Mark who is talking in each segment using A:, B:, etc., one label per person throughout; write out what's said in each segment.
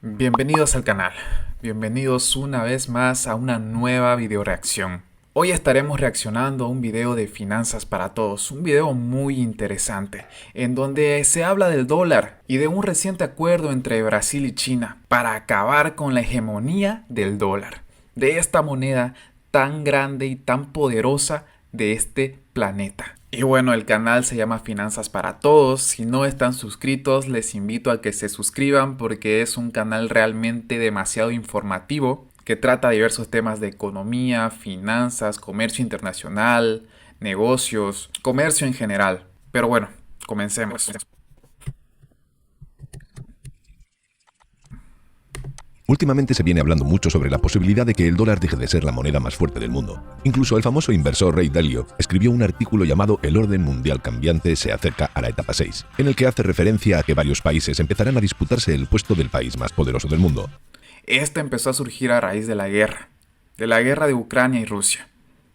A: Bienvenidos al canal, bienvenidos una vez más a una nueva video reacción. Hoy estaremos reaccionando a un video de finanzas para todos, un video muy interesante, en donde se habla del dólar y de un reciente acuerdo entre Brasil y China para acabar con la hegemonía del dólar, de esta moneda tan grande y tan poderosa de este planeta. Y bueno, el canal se llama Finanzas para Todos. Si no están suscritos, les invito a que se suscriban porque es un canal realmente demasiado informativo que trata diversos temas de economía, finanzas, comercio internacional, negocios, comercio en general. Pero bueno, comencemos.
B: Últimamente se viene hablando mucho sobre la posibilidad de que el dólar deje de ser la moneda más fuerte del mundo. Incluso el famoso inversor Ray Dalio escribió un artículo llamado El orden mundial cambiante se acerca a la etapa 6, en el que hace referencia a que varios países empezarán a disputarse el puesto del país más poderoso del mundo.
A: Esta empezó a surgir a raíz de la guerra de Ucrania y Rusia.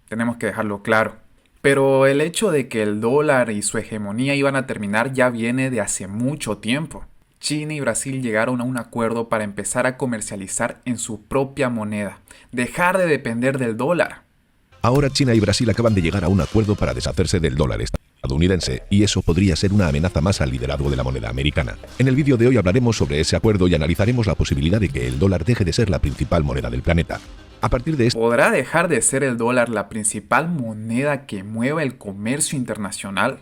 A: Tenemos que dejarlo claro. Pero el hecho de que el dólar y su hegemonía iban a terminar ya viene de hace mucho tiempo. China y Brasil llegaron a un acuerdo para empezar a comercializar en su propia moneda, dejar de depender del dólar.
B: Ahora China y Brasil acaban de llegar a un acuerdo para deshacerse del dólar estadounidense, y eso podría ser una amenaza más al liderazgo de la moneda americana. En el vídeo de hoy hablaremos sobre ese acuerdo y analizaremos la posibilidad de que el dólar deje de ser la principal moneda del planeta. A partir de esto,
A: ¿podrá dejar de ser el dólar la principal moneda que mueva el comercio internacional?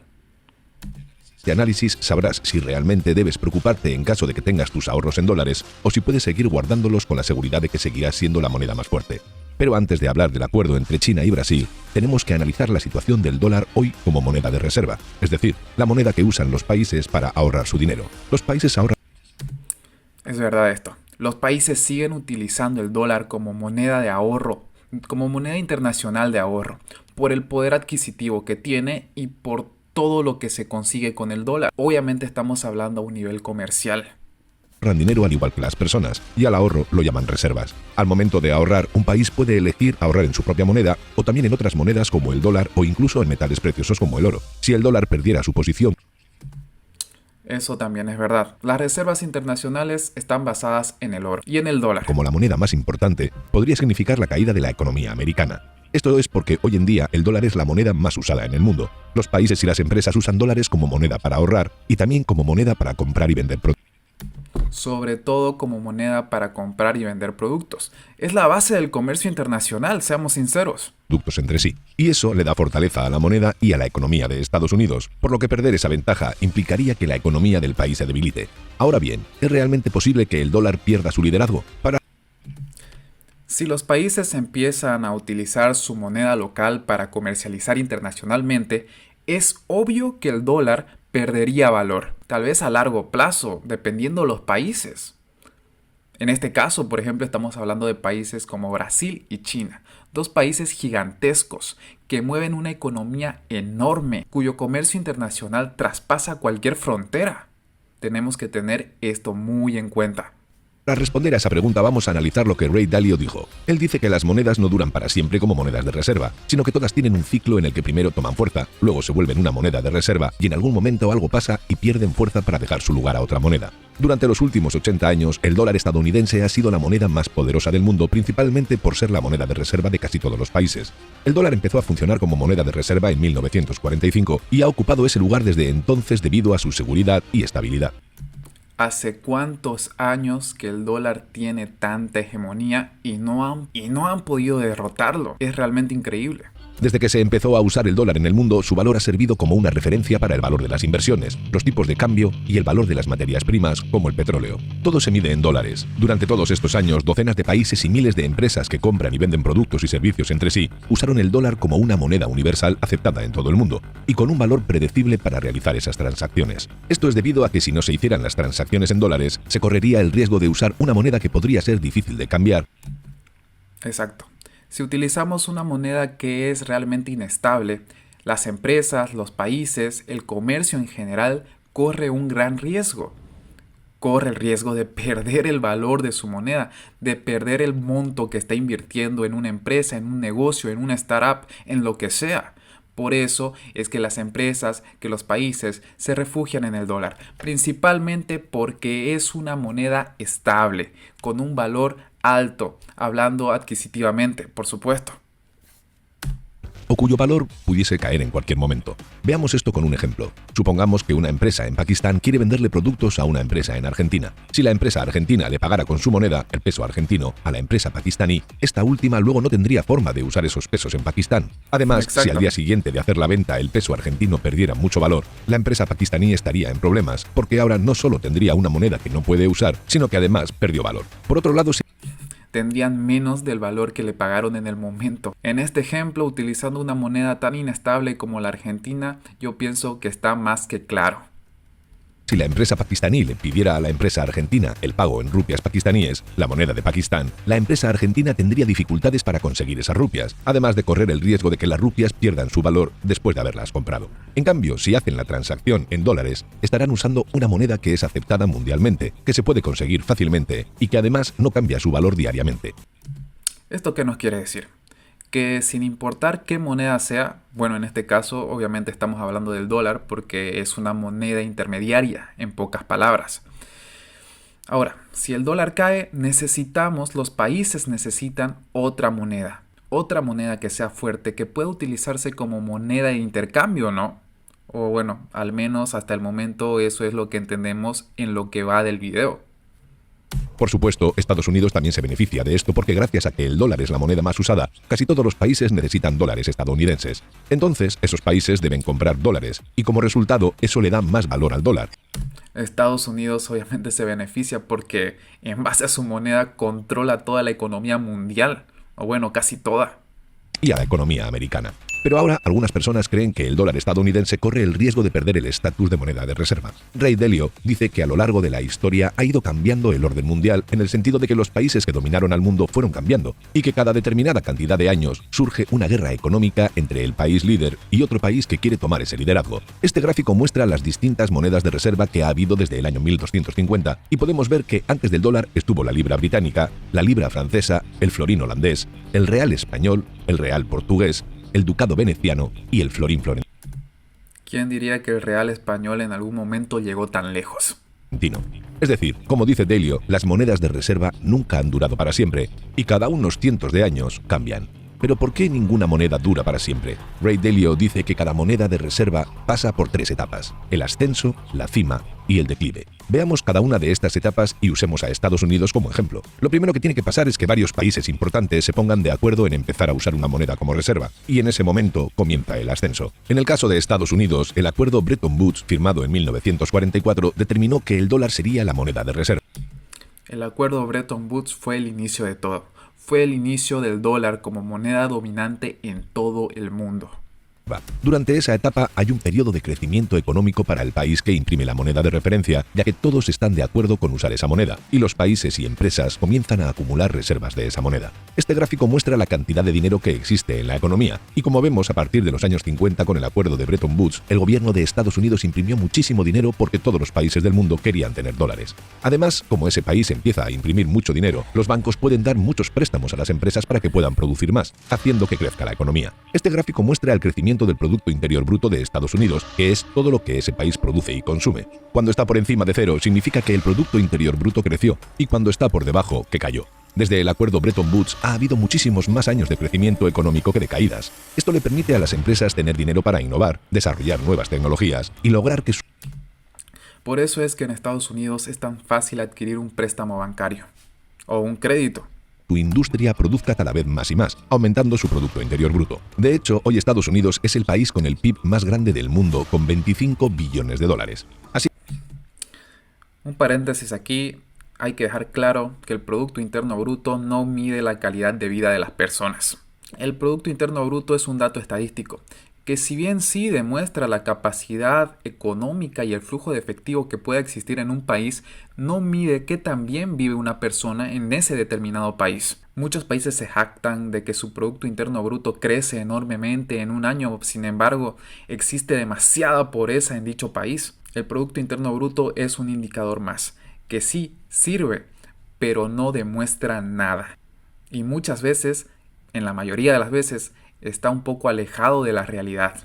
B: este análisis sabrás si realmente debes preocuparte en caso de que tengas tus ahorros en dólares o si puedes seguir guardándolos con la seguridad de que seguirás siendo la moneda más fuerte. Pero antes de hablar del acuerdo entre China y Brasil, tenemos que analizar la situación del dólar hoy como moneda de reserva, es decir, la moneda que usan los países para ahorrar su dinero. Los países ahorran...
A: Es verdad esto. Los países siguen utilizando el dólar como moneda de ahorro, como moneda internacional de ahorro, por el poder adquisitivo que tiene y por todo lo que se consigue con el dólar. Obviamente estamos hablando a un nivel comercial.
B: Ahorran dinero al igual que las personas, y al ahorro lo llaman reservas. Al momento de ahorrar, un país puede elegir ahorrar en su propia moneda, o también en otras monedas como el dólar, o incluso en metales preciosos como el oro. Si el dólar perdiera su posición...
A: Eso también es verdad. Las reservas internacionales están basadas en el oro y en el dólar.
B: Como la moneda más importante, podría significar la caída de la economía americana. Esto es porque hoy en día el dólar es la moneda más usada en el mundo. Los países y las empresas usan dólares como moneda para ahorrar y también como moneda para comprar y vender productos.
A: Sobre todo como moneda para comprar y vender productos. Es la base del comercio internacional, seamos sinceros.
B: Entre sí. Y eso le da fortaleza a la moneda y a la economía de Estados Unidos, por lo que perder esa ventaja implicaría que la economía del país se debilite. Ahora bien, ¿es realmente posible que el dólar pierda su liderazgo?
A: Si los países empiezan a utilizar su moneda local para comercializar internacionalmente, es obvio que el dólar perdería valor, tal vez a largo plazo, dependiendo de los países. En este caso, por ejemplo, estamos hablando de países como Brasil y China, dos países gigantescos que mueven una economía enorme, cuyo comercio internacional traspasa cualquier frontera. Tenemos que tener esto muy en cuenta.
B: Para responder a esa pregunta vamos a analizar lo que Ray Dalio dijo. Él dice que las monedas no duran para siempre como monedas de reserva, sino que todas tienen un ciclo en el que primero toman fuerza, luego se vuelven una moneda de reserva y en algún momento algo pasa y pierden fuerza para dejar su lugar a otra moneda. Durante los últimos 80 años, el dólar estadounidense ha sido la moneda más poderosa del mundo, principalmente por ser la moneda de reserva de casi todos los países. El dólar empezó a funcionar como moneda de reserva en 1945 y ha ocupado ese lugar desde entonces debido a su seguridad y estabilidad.
A: ¿Hace cuántos años que el dólar tiene tanta hegemonía y no han podido derrotarlo? Es realmente increíble.
B: Desde que se empezó a usar el dólar en el mundo, su valor ha servido como una referencia para el valor de las inversiones, los tipos de cambio y el valor de las materias primas, como el petróleo. Todo se mide en dólares. Durante todos estos años, docenas de países y miles de empresas que compran y venden productos y servicios entre sí usaron el dólar como una moneda universal aceptada en todo el mundo y con un valor predecible para realizar esas transacciones. Esto es debido a que si no se hicieran las transacciones en dólares, se correría el riesgo de usar una moneda que podría ser difícil de cambiar.
A: Exacto. Si utilizamos una moneda que es realmente inestable, las empresas, los países, el comercio en general corre un gran riesgo. Corre el riesgo de perder el valor de su moneda, de perder el monto que está invirtiendo en una empresa, en un negocio, en una startup, en lo que sea, Por eso es que las empresas, que los países se refugian en el dólar, principalmente porque es una moneda estable, con un valor alto, hablando adquisitivamente, por supuesto.
B: O cuyo valor pudiese caer en cualquier momento. Veamos esto con un ejemplo. Supongamos que una empresa en Pakistán quiere venderle productos a una empresa en Argentina. Si la empresa argentina le pagara con su moneda, el peso argentino, a la empresa pakistaní, esta última luego no tendría forma de usar esos pesos en Pakistán. Además, si al día siguiente de hacer la venta el peso argentino perdiera mucho valor, la empresa pakistaní estaría en problemas, porque ahora no solo tendría una moneda que no puede usar, sino que además perdió valor. Por otro lado,
A: tendrían menos del valor que le pagaron en el momento. En este ejemplo, utilizando una moneda tan inestable como la argentina, yo pienso que está más que claro.
B: Si la empresa pakistaní le pidiera a la empresa argentina el pago en rupias pakistaníes, la moneda de Pakistán, la empresa argentina tendría dificultades para conseguir esas rupias, además de correr el riesgo de que las rupias pierdan su valor después de haberlas comprado. En cambio, si hacen la transacción en dólares, estarán usando una moneda que es aceptada mundialmente, que se puede conseguir fácilmente y que además no cambia su valor diariamente.
A: ¿Esto qué nos quiere decir? Que sin importar qué moneda sea, bueno, en este caso obviamente estamos hablando del dólar porque es una moneda intermediaria, en pocas palabras. Ahora, si el dólar cae, los países necesitan otra moneda que sea fuerte, que pueda utilizarse como moneda de intercambio, ¿no? O bueno, al menos hasta el momento eso es lo que entendemos en lo que va del video.
B: Por supuesto, Estados Unidos también se beneficia de esto porque gracias a que el dólar es la moneda más usada, casi todos los países necesitan dólares estadounidenses. Entonces, esos países deben comprar dólares y como resultado, eso le da más valor al dólar.
A: Estados Unidos obviamente se beneficia porque en base a su moneda controla toda la economía mundial, o bueno, casi toda.
B: Y a la economía americana. Pero ahora algunas personas creen que el dólar estadounidense corre el riesgo de perder el estatus de moneda de reserva. Ray Dalio dice que a lo largo de la historia ha ido cambiando el orden mundial en el sentido de que los países que dominaron al mundo fueron cambiando y que cada determinada cantidad de años surge una guerra económica entre el país líder y otro país que quiere tomar ese liderazgo. Este gráfico muestra las distintas monedas de reserva que ha habido desde el año 1250 y podemos ver que antes del dólar estuvo la libra británica, la libra francesa, el florín holandés, el real español, el real portugués, el ducado veneciano y el florín florentino.
A: ¿Quién diría que el real español en algún momento llegó tan lejos?
B: Es decir, como dice Dalio, las monedas de reserva nunca han durado para siempre y cada unos cientos de años cambian. Pero ¿por qué ninguna moneda dura para siempre? Ray Dalio dice que cada moneda de reserva pasa por 3 etapas: el ascenso, la cima y el declive. Veamos cada una de estas etapas y usemos a Estados Unidos como ejemplo. Lo primero que tiene que pasar es que varios países importantes se pongan de acuerdo en empezar a usar una moneda como reserva, y en ese momento comienza el ascenso. En el caso de Estados Unidos, el acuerdo Bretton Woods, firmado en 1944, determinó que el dólar sería la moneda de reserva.
A: El acuerdo Bretton Woods fue el inicio de todo. Fue el inicio del dólar como moneda dominante en todo el mundo.
B: Durante esa etapa hay un periodo de crecimiento económico para el país que imprime la moneda de referencia, ya que todos están de acuerdo con usar esa moneda, y los países y empresas comienzan a acumular reservas de esa moneda. Este gráfico muestra la cantidad de dinero que existe en la economía, y como vemos a partir de los años 50 con el acuerdo de Bretton Woods, el gobierno de Estados Unidos imprimió muchísimo dinero porque todos los países del mundo querían tener dólares. Además, como ese país empieza a imprimir mucho dinero, los bancos pueden dar muchos préstamos a las empresas para que puedan producir más, haciendo que crezca la economía. Este gráfico muestra el crecimiento del Producto Interior Bruto de Estados Unidos, que es todo lo que ese país produce y consume. Cuando está por encima de cero, significa que el Producto Interior Bruto creció, y cuando está por debajo, que cayó. Desde el acuerdo Bretton Woods ha habido muchísimos más años de crecimiento económico que de caídas. Esto le permite a las empresas tener dinero para innovar, desarrollar nuevas tecnologías y lograr que
A: Por eso es que en Estados Unidos es tan fácil adquirir un préstamo bancario o un crédito.
B: Su industria produzca cada vez más y más, aumentando su Producto Interior Bruto. De hecho, hoy Estados Unidos es el país con el PIB más grande del mundo, con 25 billones de dólares. Así.
A: Un paréntesis aquí, hay que dejar claro que el Producto Interno Bruto no mide la calidad de vida de las personas. El Producto Interno Bruto es un dato estadístico, que si bien sí demuestra la capacidad económica y el flujo de efectivo que pueda existir en un país, no mide qué tan bien vive una persona en ese determinado país. Muchos países se jactan de que su Producto Interno Bruto crece enormemente en un año, sin embargo, existe demasiada pobreza en dicho país. El Producto Interno Bruto es un indicador más, que sí sirve, pero no demuestra nada. Y muchas veces, en la mayoría de las veces, está un poco alejado de la realidad.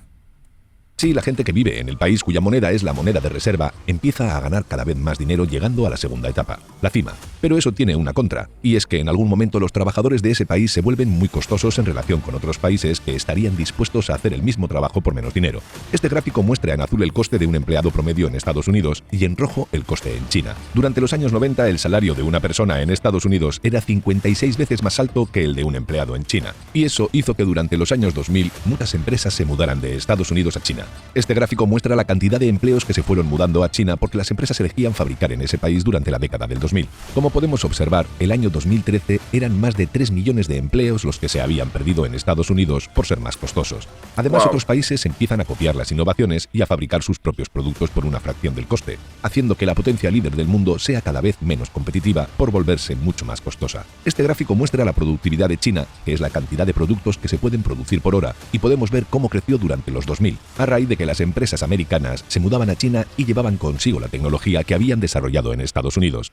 B: Sí, la gente que vive en el país cuya moneda es la moneda de reserva empieza a ganar cada vez más dinero llegando a la segunda etapa, la cima. Pero eso tiene una contra, y es que en algún momento los trabajadores de ese país se vuelven muy costosos en relación con otros países que estarían dispuestos a hacer el mismo trabajo por menos dinero. Este gráfico muestra en azul el coste de un empleado promedio en Estados Unidos y en rojo el coste en China. Durante los años 90 el salario de una persona en Estados Unidos era 56 veces más alto que el de un empleado en China, y eso hizo que durante los años 2000 muchas empresas se mudaran de Estados Unidos a China. Este gráfico muestra la cantidad de empleos que se fueron mudando a China porque las empresas elegían fabricar en ese país durante la década del 2000. Como podemos observar, el año 2013 eran más de 3 millones de empleos los que se habían perdido en Estados Unidos por ser más costosos. Además, otros países empiezan a copiar las innovaciones y a fabricar sus propios productos por una fracción del coste, haciendo que la potencia líder del mundo sea cada vez menos competitiva por volverse mucho más costosa. Este gráfico muestra la productividad de China, que es la cantidad de productos que se pueden producir por hora, y podemos ver cómo creció durante los 2000, a raíz de que las empresas americanas se mudaban a China y llevaban consigo la tecnología que habían desarrollado en Estados Unidos.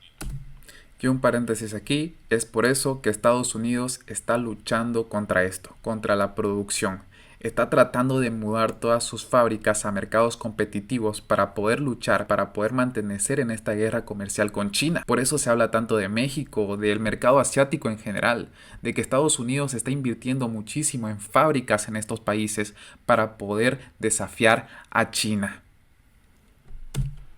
A: Y un paréntesis aquí, es por eso que Estados Unidos está luchando contra esto, contra la producción. Está tratando de mudar todas sus fábricas a mercados competitivos para poder luchar, para poder mantenerse en esta guerra comercial con China. Por eso se habla tanto de México, del mercado asiático en general, de que Estados Unidos está invirtiendo muchísimo en fábricas en estos países para poder desafiar a China.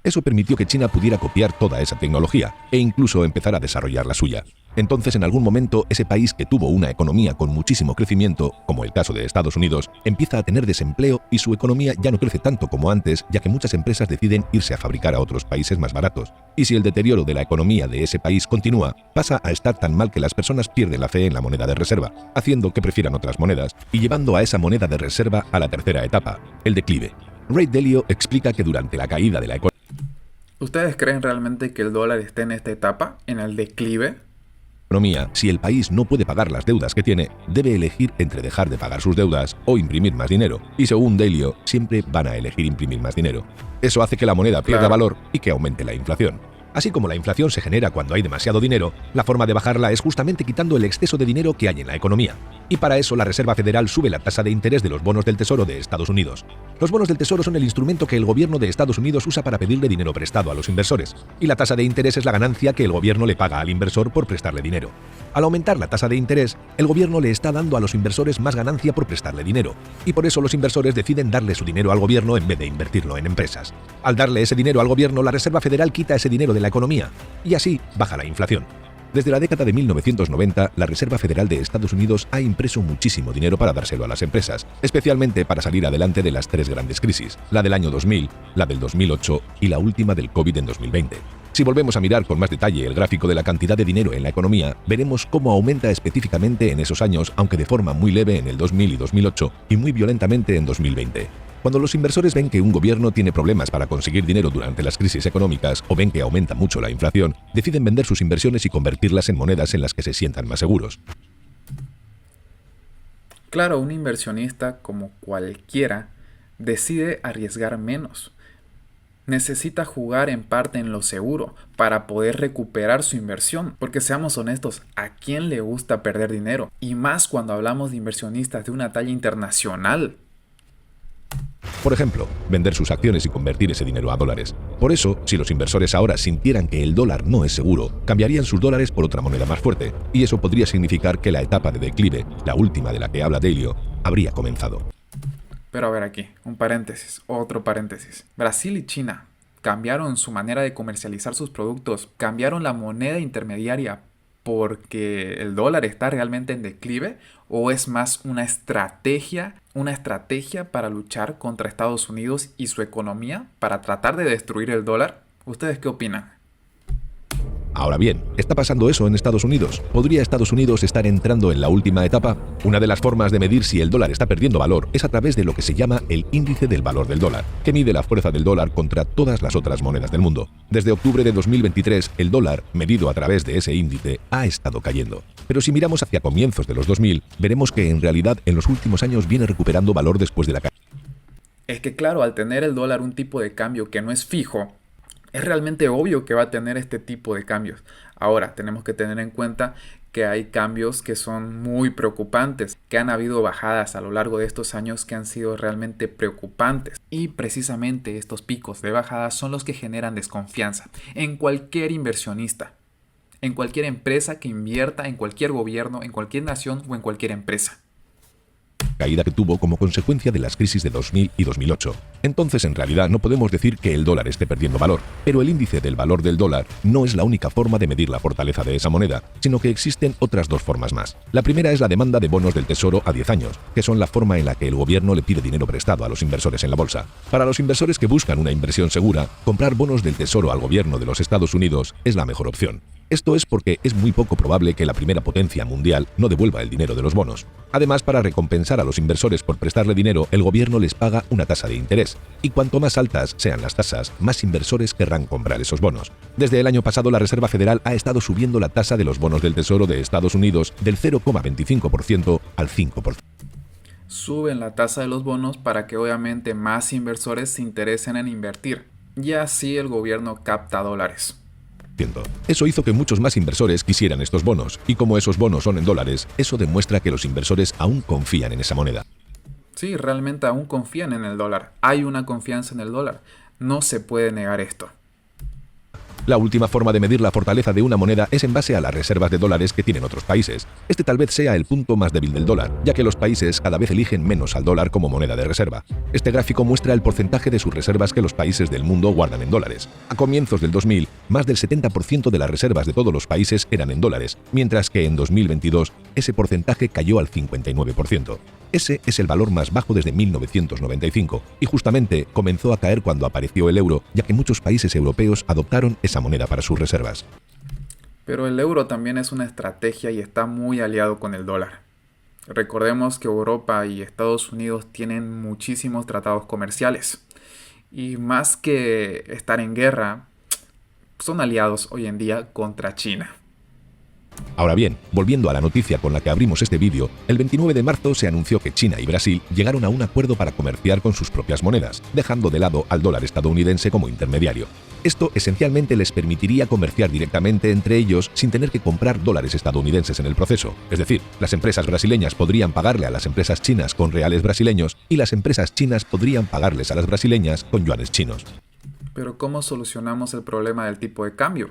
B: Eso permitió que China pudiera copiar toda esa tecnología e incluso empezar a desarrollar la suya. Entonces, en algún momento, ese país que tuvo una economía con muchísimo crecimiento, como el caso de Estados Unidos, empieza a tener desempleo y su economía ya no crece tanto como antes, ya que muchas empresas deciden irse a fabricar a otros países más baratos. Y si el deterioro de la economía de ese país continúa, pasa a estar tan mal que las personas pierden la fe en la moneda de reserva, haciendo que prefieran otras monedas y llevando a esa moneda de reserva a la tercera etapa, el declive. Ray Dalio explica que durante la caída de la economía,
A: ¿ustedes creen realmente que el dólar esté en esta etapa, en el declive?
B: si el país no puede pagar las deudas que tiene, debe elegir entre dejar de pagar sus deudas o imprimir más dinero. Y según Dalio, siempre van a elegir imprimir más dinero. Eso hace que la moneda pierda valor y que aumente la inflación. Así como la inflación se genera cuando hay demasiado dinero, la forma de bajarla es justamente quitando el exceso de dinero que hay en la economía. Y para eso la Reserva Federal sube la tasa de interés de los bonos del Tesoro de Estados Unidos. Los bonos del Tesoro son el instrumento que el gobierno de Estados Unidos usa para pedirle dinero prestado a los inversores. Y la tasa de interés es la ganancia que el gobierno le paga al inversor por prestarle dinero. Al aumentar la tasa de interés, el gobierno le está dando a los inversores más ganancia por prestarle dinero. Y por eso los inversores deciden darle su dinero al gobierno en vez de invertirlo en empresas. Al darle ese dinero al gobierno, la Reserva Federal quita ese dinero de la economía. Y así baja la inflación. Desde la década de 1990, la Reserva Federal de Estados Unidos ha impreso muchísimo dinero para dárselo a las empresas, especialmente para salir adelante de las tres grandes crisis, la del año 2000, la del 2008 y la última del COVID en 2020. Si volvemos a mirar con más detalle el gráfico de la cantidad de dinero en la economía, veremos cómo aumenta específicamente en esos años, aunque de forma muy leve en el 2000 y 2008 y muy violentamente en 2020. Cuando los inversores ven que un gobierno tiene problemas para conseguir dinero durante las crisis económicas o ven que aumenta mucho la inflación, deciden vender sus inversiones y convertirlas en monedas en las que se sientan más seguros.
A: Claro, un inversionista, como cualquiera, decide arriesgar menos. Necesita jugar en parte en lo seguro para poder recuperar su inversión. Porque seamos honestos, ¿a quién le gusta perder dinero? Y más cuando hablamos de inversionistas de una talla internacional.
B: Por ejemplo, vender sus acciones y convertir ese dinero a dólares. Por eso, si los inversores ahora sintieran que el dólar no es seguro, cambiarían sus dólares por otra moneda más fuerte, y eso podría significar que la etapa de declive, la última de la que habla Dalio, habría comenzado.
A: Pero a ver aquí, un paréntesis, otro paréntesis. Brasil y China cambiaron su manera de comercializar sus productos, cambiaron la moneda intermediaria porque el dólar está realmente en declive, o es más una estrategia para luchar contra Estados Unidos y su economía para tratar de destruir el dólar. ¿Ustedes qué opinan?
B: Ahora bien, ¿está pasando eso en Estados Unidos? ¿Podría Estados Unidos estar entrando en la última etapa? Una de las formas de medir si el dólar está perdiendo valor es a través de lo que se llama el índice del valor del dólar, que mide la fuerza del dólar contra todas las otras monedas del mundo. Desde octubre de 2023, el dólar, medido a través de ese índice, ha estado cayendo. Pero si miramos hacia comienzos de los 2000, veremos que en realidad en los últimos años viene recuperando valor después de la caída.
A: Es que claro, al tener el dólar un tipo de cambio que no es fijo, es realmente obvio que va a tener este tipo de cambios. Ahora, tenemos que tener en cuenta que hay cambios que son muy preocupantes, que han habido bajadas a lo largo de estos años que han sido realmente preocupantes. Y precisamente estos picos de bajada son los que generan desconfianza en cualquier inversionista, en cualquier empresa que invierta, en cualquier gobierno, en cualquier nación o en cualquier empresa.
B: Caída que tuvo como consecuencia de las crisis de 2000 y 2008. Entonces, en realidad, no podemos decir que el dólar esté perdiendo valor, pero el índice del valor del dólar no es la única forma de medir la fortaleza de esa moneda, sino que existen otras dos formas más. La primera es la demanda de bonos del Tesoro a 10 años, que son la forma en la que el gobierno le pide dinero prestado a los inversores en la bolsa. Para los inversores que buscan una inversión segura, comprar bonos del Tesoro al gobierno de los Estados Unidos es la mejor opción. Esto es porque es muy poco probable que la primera potencia mundial no devuelva el dinero de los bonos. Además, para recompensar a los inversores por prestarle dinero, el gobierno les paga una tasa de interés. Y cuanto más altas sean las tasas, más inversores querrán comprar esos bonos. Desde el año pasado, la Reserva Federal ha estado subiendo la tasa de los bonos del Tesoro de Estados Unidos del 0,25% al 5%.
A: Suben la tasa de los bonos para que obviamente más inversores se interesen en invertir. Y así el gobierno capta dólares.
B: Eso hizo que muchos más inversores quisieran estos bonos, y como esos bonos son en dólares, eso demuestra que los inversores aún confían en esa moneda.
A: Sí, realmente aún confían en el dólar. Hay una confianza en el dólar. No se puede negar esto.
B: La última forma de medir la fortaleza de una moneda es en base a las reservas de dólares que tienen otros países. Este tal vez sea el punto más débil del dólar, ya que los países cada vez eligen menos al dólar como moneda de reserva. Este gráfico muestra el porcentaje de sus reservas que los países del mundo guardan en dólares. A comienzos del 2000, más del 70% de las reservas de todos los países eran en dólares, mientras que en 2022 ese porcentaje cayó al 59%. Ese es el valor más bajo desde 1995, y justamente comenzó a caer cuando apareció el euro, ya que muchos países europeos adoptaron esa moneda para sus reservas.
A: Pero el euro también es una estrategia y está muy aliado con el dólar. Recordemos que Europa y Estados Unidos tienen muchísimos tratados comerciales. Y más que estar en guerra, son aliados hoy en día contra China.
B: Ahora bien, volviendo a la noticia con la que abrimos este vídeo, el 29 de marzo se anunció que China y Brasil llegaron a un acuerdo para comerciar con sus propias monedas, dejando de lado al dólar estadounidense como intermediario. Esto esencialmente les permitiría comerciar directamente entre ellos sin tener que comprar dólares estadounidenses en el proceso. Es decir, las empresas brasileñas podrían pagarle a las empresas chinas con reales brasileños y las empresas chinas podrían pagarles a las brasileñas con yuanes chinos.
A: Pero ¿cómo solucionamos el problema del tipo de cambio?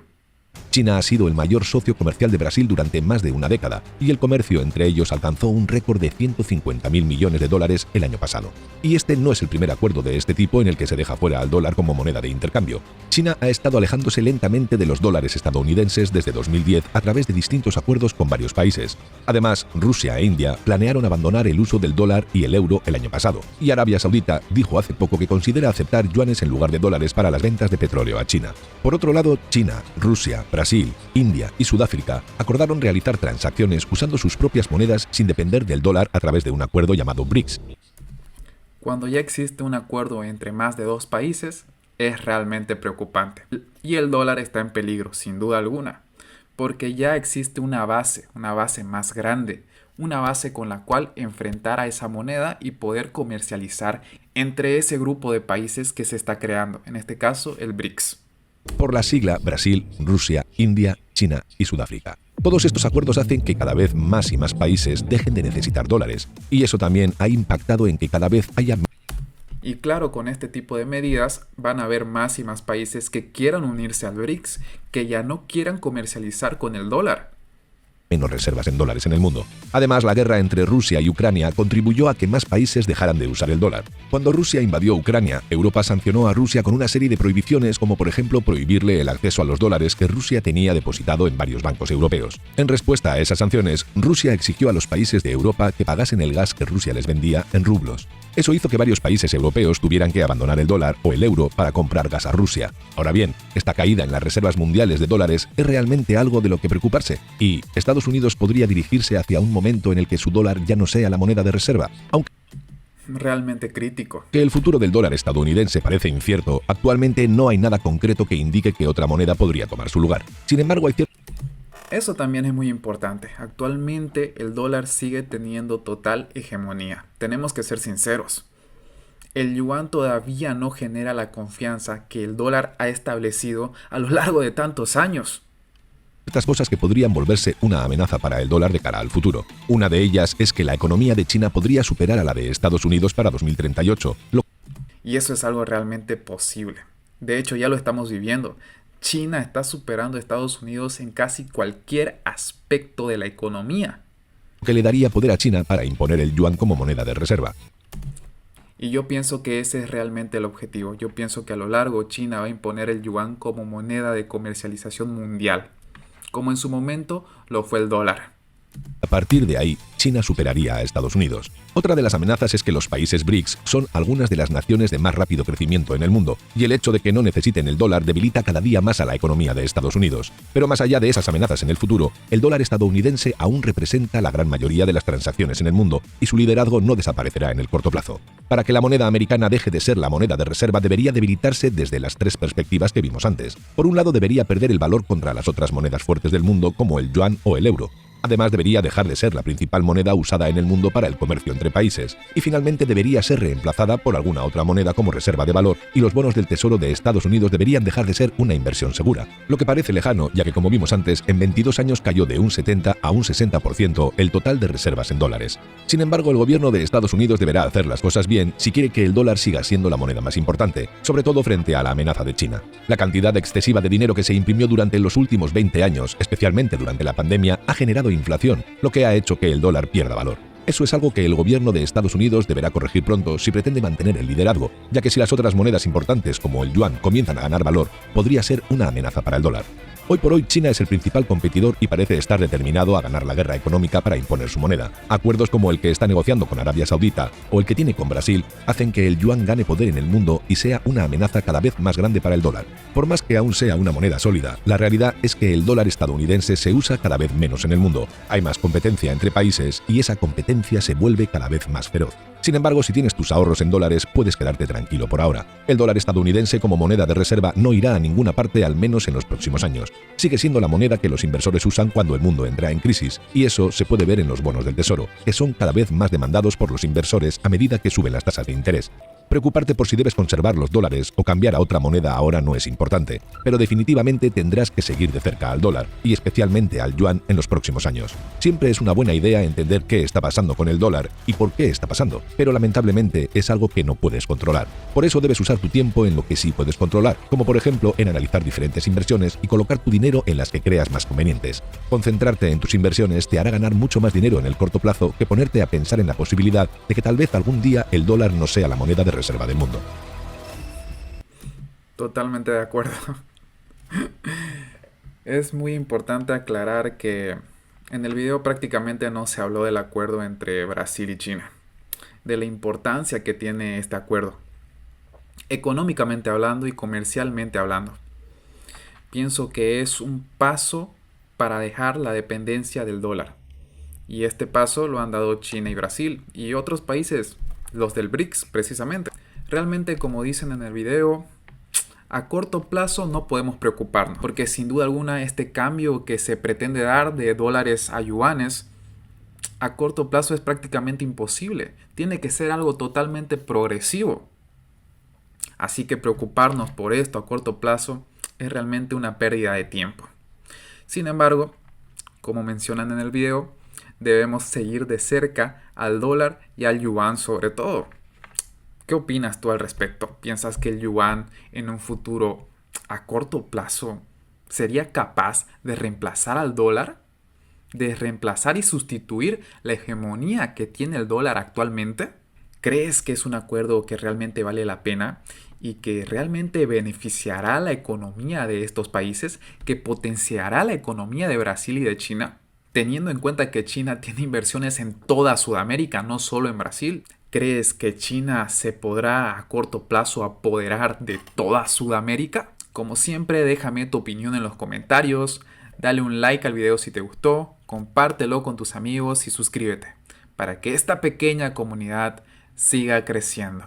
B: China ha sido el mayor socio comercial de Brasil durante más de una década, y el comercio entre ellos alcanzó un récord de 150.000 millones de dólares el año pasado. Y este no es el primer acuerdo de este tipo en el que se deja fuera al dólar como moneda de intercambio. China ha estado alejándose lentamente de los dólares estadounidenses desde 2010 a través de distintos acuerdos con varios países. Además, Rusia e India planearon abandonar el uso del dólar y el euro el año pasado, y Arabia Saudita dijo hace poco que considera aceptar yuanes en lugar de dólares para las ventas de petróleo a China. Por otro lado, China, Rusia, Brasil, India y Sudáfrica acordaron realizar transacciones usando sus propias monedas sin depender del dólar a través de un acuerdo llamado BRICS.
A: Cuando ya existe un acuerdo entre más de dos países, es realmente preocupante. Y el dólar está en peligro, sin duda alguna, porque ya existe una base más grande, una base con la cual enfrentar a esa moneda y poder comercializar entre ese grupo de países que se está creando, en este caso el BRICS.
B: Por la sigla Brasil, Rusia, India, China y Sudáfrica. Todos estos acuerdos hacen que cada vez más y más países dejen de necesitar dólares, y eso también ha impactado en que cada vez haya...
A: Y claro, con este tipo de medidas van a haber más y más países que quieran unirse al BRICS, que ya no quieran comercializar con el dólar.
B: menos reservas en dólares en el mundo. Además, la guerra entre Rusia y Ucrania contribuyó a que más países dejaran de usar el dólar. Cuando Rusia invadió Ucrania, Europa sancionó a Rusia con una serie de prohibiciones, como por ejemplo prohibirle el acceso a los dólares que Rusia tenía depositado en varios bancos europeos. En respuesta a esas sanciones, Rusia exigió a los países de Europa que pagasen el gas que Rusia les vendía en rublos. Eso hizo que varios países europeos tuvieran que abandonar el dólar o el euro para comprar gas a Rusia. Ahora bien, esta caída en las reservas mundiales de dólares es realmente algo de lo que preocuparse, y Estados Unidos podría dirigirse hacia un momento en el que su dólar ya no sea la moneda de reserva, aunque
A: realmente crítico.
B: Que el futuro del dólar estadounidense parece incierto, actualmente no hay nada concreto que indique que otra moneda podría tomar su lugar. Sin embargo, hay cierto...
A: Eso también es muy importante. Actualmente el dólar sigue teniendo total hegemonía. Tenemos que ser sinceros. El yuan todavía no genera la confianza que el dólar ha establecido a lo largo de tantos años.
B: ciertas cosas que podrían volverse una amenaza para el dólar de cara al futuro. Una de ellas es que la economía de China podría superar a la de Estados Unidos para 2038,
A: Y eso es algo realmente posible. De hecho, ya lo estamos viviendo. China está superando a Estados Unidos en casi cualquier aspecto de la economía.
B: que le daría poder a China para imponer el yuan como moneda de reserva.
A: Y yo pienso que ese es realmente el objetivo. Yo pienso que a lo largo China va a imponer el yuan como moneda de comercialización mundial, como en su momento lo fue el dólar.
B: A partir de ahí, China superaría a Estados Unidos. Otra de las amenazas es que los países BRICS son algunas de las naciones de más rápido crecimiento en el mundo, y el hecho de que no necesiten el dólar debilita cada día más a la economía de Estados Unidos. Pero más allá de esas amenazas en el futuro, el dólar estadounidense aún representa la gran mayoría de las transacciones en el mundo, y su liderazgo no desaparecerá en el corto plazo. Para que la moneda americana deje de ser la moneda de reserva, debería debilitarse desde las tres perspectivas que vimos antes. Por un lado, debería perder el valor contra las otras monedas fuertes del mundo, como el yuan o el euro. Además, debería dejar de ser la principal moneda usada en el mundo para el comercio entre países. Y finalmente debería ser reemplazada por alguna otra moneda como reserva de valor, y los bonos del Tesoro de Estados Unidos deberían dejar de ser una inversión segura. Lo que parece lejano, ya que como vimos antes, en 22 años cayó de un 70 a un 60% el total de reservas en dólares. Sin embargo, el gobierno de Estados Unidos deberá hacer las cosas bien si quiere que el dólar siga siendo la moneda más importante, sobre todo frente a la amenaza de China. La cantidad excesiva de dinero que se imprimió durante los últimos 20 años, especialmente durante la pandemia, ha generado inflación, lo que ha hecho que el dólar pierda valor. Eso es algo que el gobierno de Estados Unidos deberá corregir pronto si pretende mantener el liderazgo, ya que si las otras monedas importantes como el yuan comienzan a ganar valor, podría ser una amenaza para el dólar. Hoy por hoy China es el principal competidor y parece estar determinado a ganar la guerra económica para imponer su moneda. Acuerdos como el que está negociando con Arabia Saudita o el que tiene con Brasil hacen que el yuan gane poder en el mundo y sea una amenaza cada vez más grande para el dólar. Por más que aún sea una moneda sólida, la realidad es que el dólar estadounidense se usa cada vez menos en el mundo. Hay más competencia entre países y esa competencia se vuelve cada vez más feroz. Sin embargo, si tienes tus ahorros en dólares, puedes quedarte tranquilo por ahora. El dólar estadounidense como moneda de reserva no irá a ninguna parte, al menos en los próximos años. Sigue siendo la moneda que los inversores usan cuando el mundo entra en crisis, y eso se puede ver en los bonos del Tesoro, que son cada vez más demandados por los inversores a medida que suben las tasas de interés. Preocuparte por si debes conservar los dólares o cambiar a otra moneda ahora no es importante, pero definitivamente tendrás que seguir de cerca al dólar, y especialmente al yuan en los próximos años. Siempre es una buena idea entender qué está pasando con el dólar y por qué está pasando, pero lamentablemente es algo que no puedes controlar. Por eso debes usar tu tiempo en lo que sí puedes controlar, como por ejemplo en analizar diferentes inversiones y colocar tu dinero en las que creas más convenientes. Concentrarte en tus inversiones te hará ganar mucho más dinero en el corto plazo que ponerte a pensar en la posibilidad de que tal vez algún día el dólar no sea la moneda de reserva del mundo.
A: Totalmente de acuerdo. Es muy importante aclarar que en el video prácticamente no se habló del acuerdo entre Brasil y China, de la importancia que tiene este acuerdo, económicamente hablando y comercialmente hablando. Pienso que es un paso para dejar la dependencia del dólar. Y este paso lo han dado China y Brasil y otros países, los del BRICS precisamente. Realmente, como dicen en el video, a corto plazo no podemos preocuparnos, porque sin duda alguna este cambio que se pretende dar de dólares a yuanes a corto plazo es prácticamente imposible. Tiene que ser algo totalmente progresivo. Así que preocuparnos por esto a corto plazo es realmente una pérdida de tiempo. Sin embargo, como mencionan en el video, debemos seguir de cerca al dólar y al yuan sobre todo. ¿Qué opinas tú al respecto? ¿Piensas que el yuan en un futuro a corto plazo sería capaz de reemplazar al dólar? ¿De reemplazar y sustituir la hegemonía que tiene el dólar actualmente? ¿Crees que es un acuerdo que realmente vale la pena y que realmente beneficiará a la economía de estos países, que potenciará la economía de Brasil y de China? Teniendo en cuenta que China tiene inversiones en toda Sudamérica, no solo en Brasil. ¿Crees que China se podrá a corto plazo apoderar de toda Sudamérica? Como siempre, déjame tu opinión en los comentarios, dale un like al video si te gustó, compártelo con tus amigos y suscríbete para que esta pequeña comunidad siga creciendo.